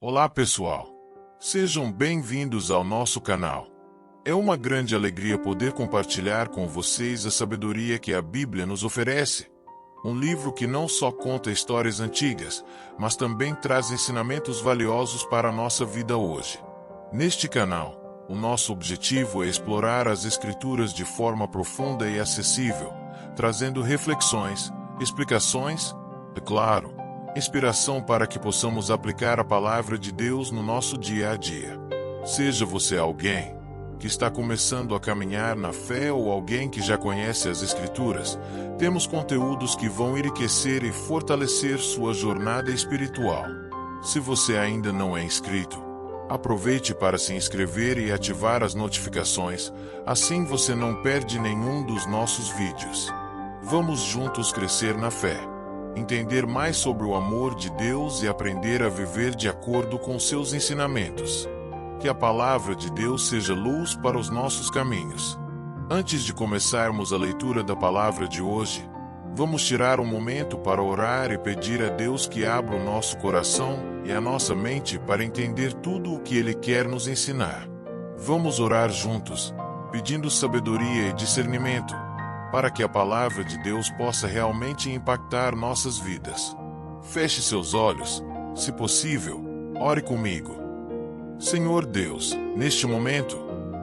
Olá pessoal, sejam bem-vindos ao nosso canal. É uma grande alegria poder compartilhar com vocês a sabedoria que a Bíblia nos oferece. Um livro que não só conta histórias antigas, mas também traz ensinamentos valiosos para a nossa vida hoje. Neste canal, o nosso objetivo é explorar as Escrituras de forma profunda e acessível, trazendo reflexões, explicações e, claro, inspiração para que possamos aplicar a palavra de Deus no nosso dia a dia. Seja você alguém que está começando a caminhar na fé ou alguém que já conhece as Escrituras, temos conteúdos que vão enriquecer e fortalecer sua jornada espiritual. Se você ainda não é inscrito, aproveite para se inscrever e ativar as notificações, assim você não perde nenhum dos nossos vídeos. Vamos juntos crescer na fé, entender mais sobre o amor de Deus e aprender a viver de acordo com seus ensinamentos. Que a palavra de Deus seja luz para os nossos caminhos. Antes de começarmos a leitura da palavra de hoje, vamos tirar um momento para orar e pedir a Deus que abra o nosso coração e a nossa mente para entender tudo o que Ele quer nos ensinar. Vamos orar juntos, pedindo sabedoria e discernimento, para que a palavra de Deus possa realmente impactar nossas vidas. Feche seus olhos, se possível, ore comigo. Senhor Deus, neste momento,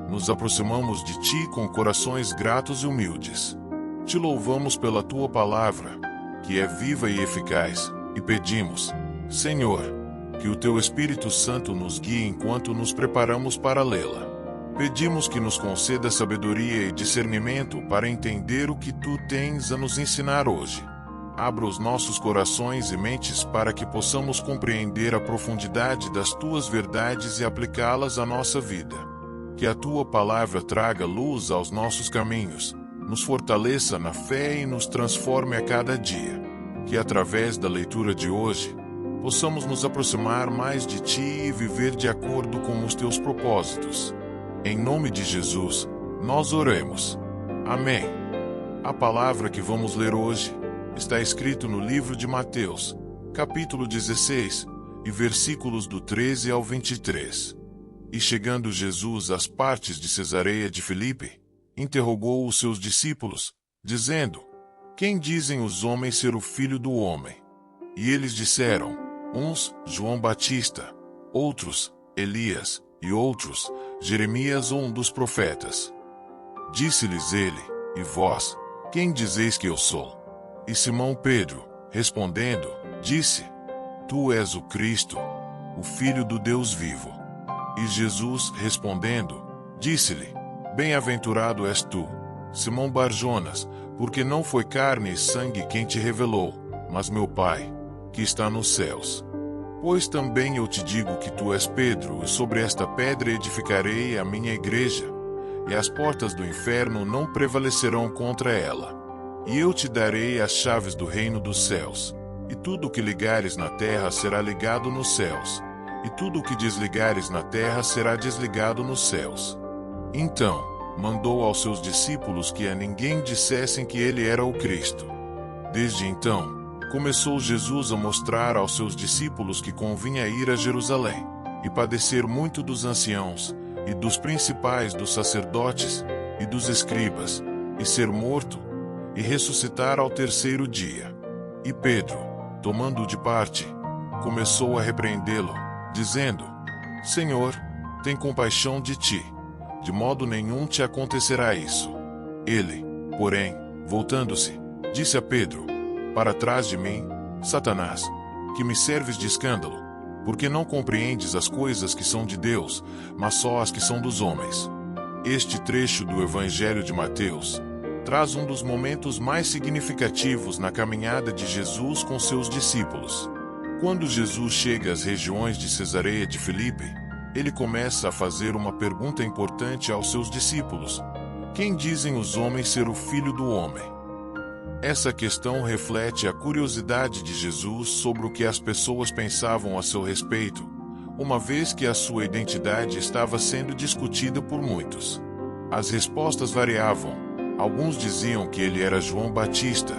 nos aproximamos de Ti com corações gratos e humildes. Te louvamos pela Tua palavra, que é viva e eficaz, e pedimos, Senhor, que o Teu Espírito Santo nos guie enquanto nos preparamos para lê-la. Pedimos que nos conceda sabedoria e discernimento para entender o que Tu tens a nos ensinar hoje. Abra os nossos corações e mentes para que possamos compreender a profundidade das Tuas verdades e aplicá-las à nossa vida. Que a Tua palavra traga luz aos nossos caminhos, nos fortaleça na fé e nos transforme a cada dia. Que através da leitura de hoje, possamos nos aproximar mais de Ti e viver de acordo com os Teus propósitos. Em nome de Jesus, nós oremos. Amém. A palavra que vamos ler hoje está escrito no livro de Mateus, capítulo 16, e versículos do 13 ao 23. E chegando Jesus às partes de Cesareia de Filipe, interrogou os seus discípulos, dizendo: Quem dizem os homens ser o Filho do Homem? E eles disseram, uns, João Batista, outros, Elias, e outros, Jeremias ou um dos profetas. Disse-lhes ele, e vós, quem dizeis que eu sou? E Simão Pedro, respondendo, disse, Tu és o Cristo, o Filho do Deus vivo. E Jesus, respondendo, disse-lhe, Bem-aventurado és tu, Simão Barjonas, porque não foi carne e sangue quem te revelou, mas meu Pai, que está nos céus. Pois também eu te digo que tu és Pedro, e sobre esta pedra edificarei a minha igreja, e as portas do inferno não prevalecerão contra ela. E eu te darei as chaves do reino dos céus, e tudo o que ligares na terra será ligado nos céus, e tudo o que desligares na terra será desligado nos céus. Então, mandou aos seus discípulos que a ninguém dissessem que ele era o Cristo. Desde então, começou Jesus a mostrar aos seus discípulos que convinha ir a Jerusalém, e padecer muito dos anciãos, e dos principais dos sacerdotes, e dos escribas, e ser morto, e ressuscitar ao terceiro dia. E Pedro, tomando-o de parte, começou a repreendê-lo, dizendo, Senhor, tem compaixão de ti, de modo nenhum te acontecerá isso. Ele, porém, voltando-se, disse a Pedro, Para trás de mim, Satanás, que me serves de escândalo, porque não compreendes as coisas que são de Deus, mas só as que são dos homens. Este trecho do Evangelho de Mateus traz um dos momentos mais significativos na caminhada de Jesus com seus discípulos. Quando Jesus chega às regiões de Cesareia de Filipe, ele começa a fazer uma pergunta importante aos seus discípulos: Quem dizem os homens ser o Filho do Homem? Essa questão reflete a curiosidade de Jesus sobre o que as pessoas pensavam a seu respeito, uma vez que a sua identidade estava sendo discutida por muitos. As respostas variavam. Alguns diziam que ele era João Batista,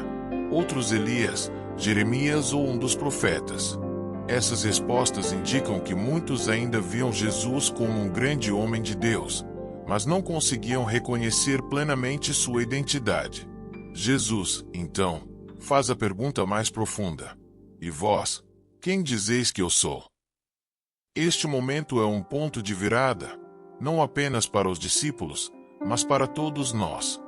outros Elias, Jeremias ou um dos profetas. Essas respostas indicam que muitos ainda viam Jesus como um grande homem de Deus, mas não conseguiam reconhecer plenamente sua identidade. Jesus, então, faz a pergunta mais profunda: e vós, quem dizeis que eu sou? Este momento é um ponto de virada, não apenas para os discípulos, mas para todos nós.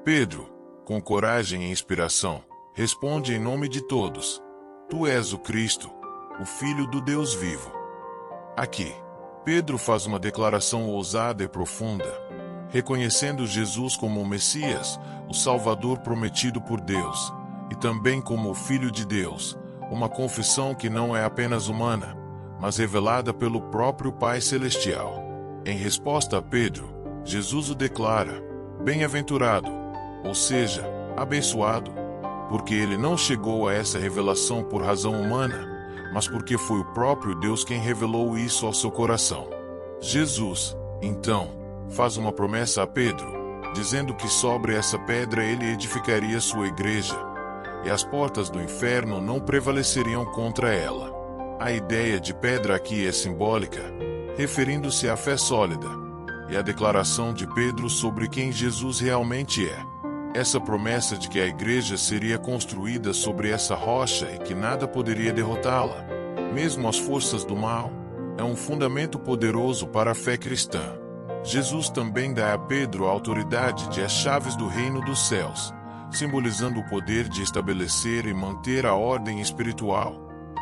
Pedro, com coragem e inspiração, responde em nome de todos: Tu és o Cristo, o Filho do Deus vivo. Aqui, Pedro faz uma declaração ousada e profunda, reconhecendo Jesus como o Messias, o Salvador prometido por Deus, e também como o Filho de Deus, uma confissão que não é apenas humana, mas revelada pelo próprio Pai Celestial. Em resposta a Pedro, Jesus o declara: bem-aventurado, ou seja, abençoado, porque ele não chegou a essa revelação por razão humana, mas porque foi o próprio Deus quem revelou isso ao seu coração. Jesus, então, faz uma promessa a Pedro, dizendo que sobre essa pedra ele edificaria sua igreja, e as portas do inferno não prevaleceriam contra ela. A ideia de pedra aqui é simbólica, referindo-se à fé sólida, e à declaração de Pedro sobre quem Jesus realmente é. Essa promessa de que a igreja seria construída sobre essa rocha e que nada poderia derrotá-la, mesmo as forças do mal, é um fundamento poderoso para a fé cristã. Jesus também dá a Pedro a autoridade de as chaves do reino dos céus, simbolizando o poder de estabelecer e manter a ordem espiritual,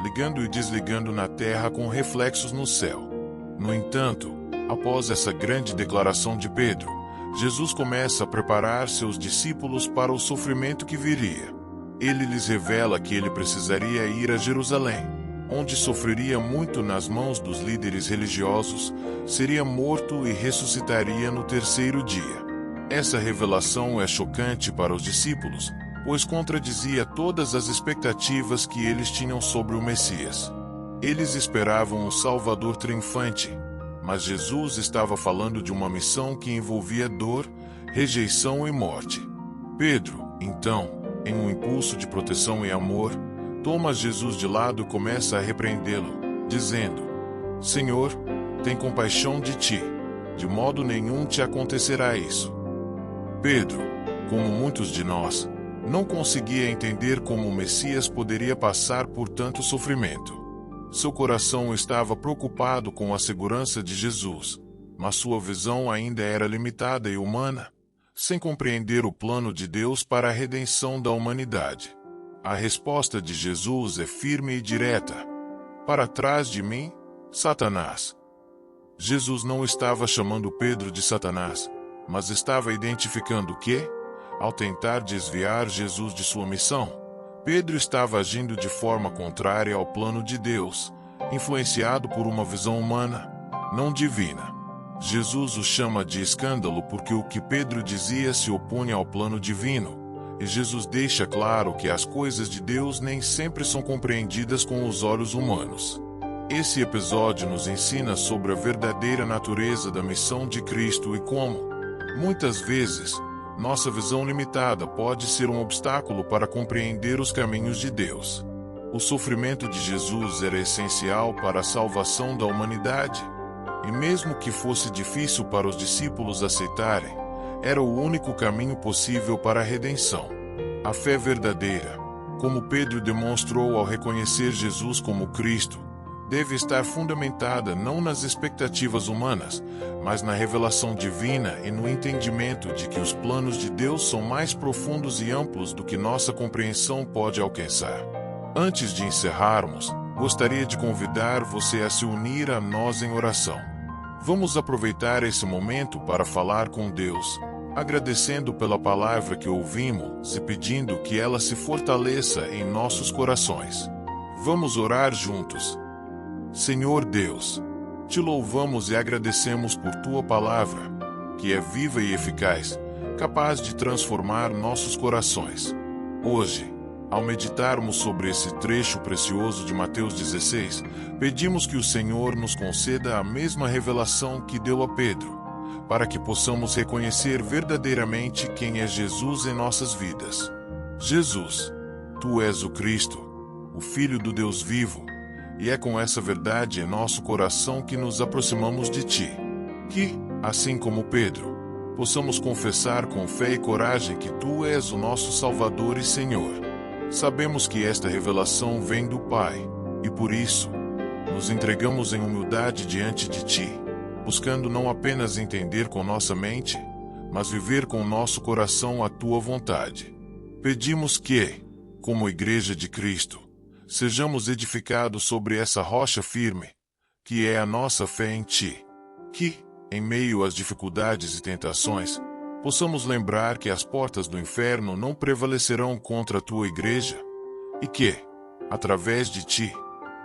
ligando e desligando na terra com reflexos no céu. No entanto, após essa grande declaração de Pedro, Jesus começa a preparar seus discípulos para o sofrimento que viria. Ele lhes revela que ele precisaria ir a Jerusalém, onde sofreria muito nas mãos dos líderes religiosos, seria morto e ressuscitaria no terceiro dia. Essa revelação é chocante para os discípulos, pois contradizia todas as expectativas que eles tinham sobre o Messias. Eles esperavam um Salvador triunfante, mas Jesus estava falando de uma missão que envolvia dor, rejeição e morte. Pedro, então, em um impulso de proteção e amor, toma Jesus de lado e começa a repreendê-lo, dizendo: Senhor, tem compaixão de ti, de modo nenhum te acontecerá isso. Pedro, como muitos de nós, não conseguia entender como o Messias poderia passar por tanto sofrimento. Seu coração estava preocupado com a segurança de Jesus, mas sua visão ainda era limitada e humana, sem compreender o plano de Deus para a redenção da humanidade. A resposta de Jesus é firme e direta: Para trás de mim, Satanás. Jesus não estava chamando Pedro de Satanás, mas estava identificando que, ao tentar desviar Jesus de sua missão, Pedro estava agindo de forma contrária ao plano de Deus, influenciado por uma visão humana, não divina. Jesus o chama de escândalo porque o que Pedro dizia se opunha ao plano divino, e Jesus deixa claro que as coisas de Deus nem sempre são compreendidas com os olhos humanos. Esse episódio nos ensina sobre a verdadeira natureza da missão de Cristo e como, muitas vezes, nossa visão limitada pode ser um obstáculo para compreender os caminhos de Deus. O sofrimento de Jesus era essencial para a salvação da humanidade, e mesmo que fosse difícil para os discípulos aceitarem, era o único caminho possível para a redenção. A fé verdadeira, como Pedro demonstrou ao reconhecer Jesus como Cristo, deve estar fundamentada não nas expectativas humanas, mas na revelação divina e no entendimento de que os planos de Deus são mais profundos e amplos do que nossa compreensão pode alcançar. Antes de encerrarmos, gostaria de convidar você a se unir a nós em oração. Vamos aproveitar esse momento para falar com Deus, agradecendo pela palavra que ouvimos e pedindo que ela se fortaleça em nossos corações. Vamos orar juntos. Senhor Deus, te louvamos e agradecemos por tua palavra, que é viva e eficaz, capaz de transformar nossos corações. Hoje, ao meditarmos sobre esse trecho precioso de Mateus 16, pedimos que o Senhor nos conceda a mesma revelação que deu a Pedro, para que possamos reconhecer verdadeiramente quem é Jesus em nossas vidas. Jesus, tu és o Cristo, o Filho do Deus vivo, e é com essa verdade em nosso coração que nos aproximamos de Ti. Que, assim como Pedro, possamos confessar com fé e coragem que Tu és o nosso Salvador e Senhor. Sabemos que esta revelação vem do Pai, e por isso, nos entregamos em humildade diante de Ti, buscando não apenas entender com nossa mente, mas viver com nosso coração a Tua vontade. Pedimos que, como Igreja de Cristo, sejamos edificados sobre essa rocha firme, que é a nossa fé em Ti. Que, em meio às dificuldades e tentações, possamos lembrar que as portas do inferno não prevalecerão contra a Tua Igreja, e que, através de Ti,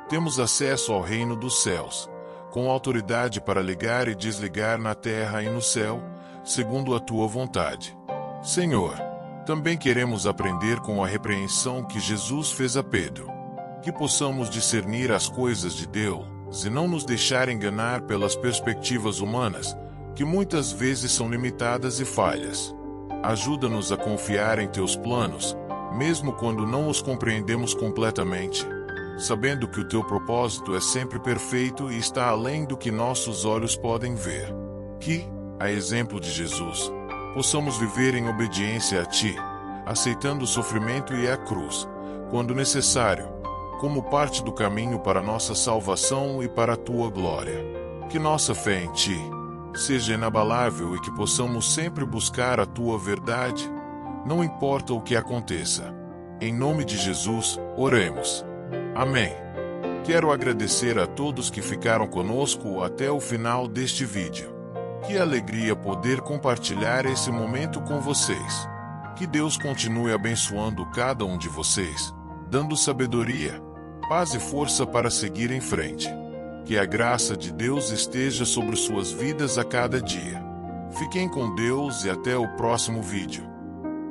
temos acesso ao reino dos céus, com autoridade para ligar e desligar na terra e no céu, segundo a Tua vontade. Senhor, também queremos aprender com a repreensão que Jesus fez a Pedro, que possamos discernir as coisas de Deus e não nos deixar enganar pelas perspectivas humanas, que muitas vezes são limitadas e falhas. Ajuda-nos a confiar em Teus planos, mesmo quando não os compreendemos completamente, sabendo que o Teu propósito é sempre perfeito e está além do que nossos olhos podem ver. Que, a exemplo de Jesus, possamos viver em obediência a Ti, aceitando o sofrimento e a cruz, quando necessário, como parte do caminho para nossa salvação e para a Tua glória. Que nossa fé em Ti seja inabalável e que possamos sempre buscar a Tua verdade, não importa o que aconteça. Em nome de Jesus, oremos. Amém. Quero agradecer a todos que ficaram conosco até o final deste vídeo. Que alegria poder compartilhar esse momento com vocês. Que Deus continue abençoando cada um de vocês, dando sabedoria, paz e força para seguir em frente. Que a graça de Deus esteja sobre suas vidas a cada dia. Fiquem com Deus e até o próximo vídeo.